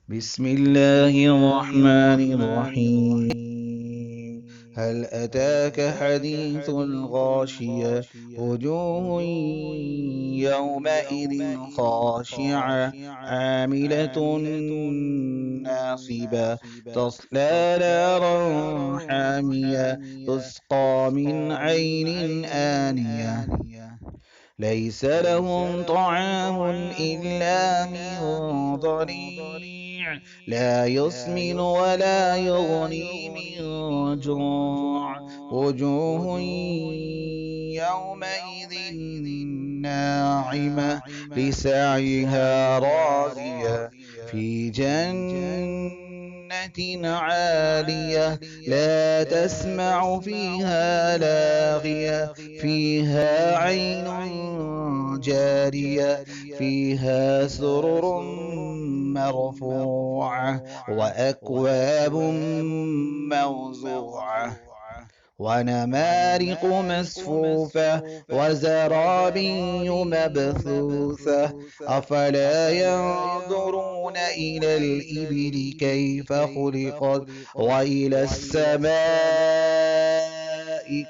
بسم الله الرحمن الرحيم. هل أتاك حديث الغاشية؟ وجوه يومئذ خاشعة عاملة ناصبة تصلى نارا حامية تسقى من عين آنية ليس لهم طعام إلا من ضريع لا يسمن ولا يغني من جوع وجوه يومئذ ناعمة لسعيها راضية في جنة عالية لا تسمع فيها لاغية فيها عين جارية فيها سرر مرفوعة وأكواب موضوعة ونمارق مصفوفة وزرابي مبثوثة أفلا ينظرون إلى الإبل كيف خلقت وإلى السماء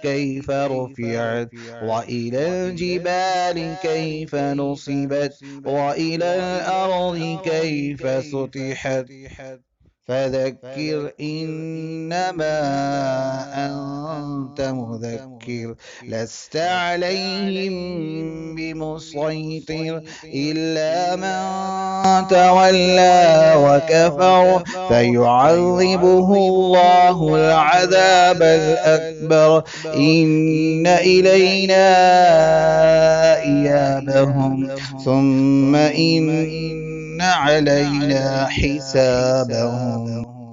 كيف رفعت وإلى الجبال كيف نصبت وإلى الأرض كيف سطحت فذكر إنما أنت مذكر لست عليهم بمسيطر إلا من تولى وكفر فيعذبه الله العذاب الأكبر إن إلينا إيابهم ثم إن علينا حسابهم.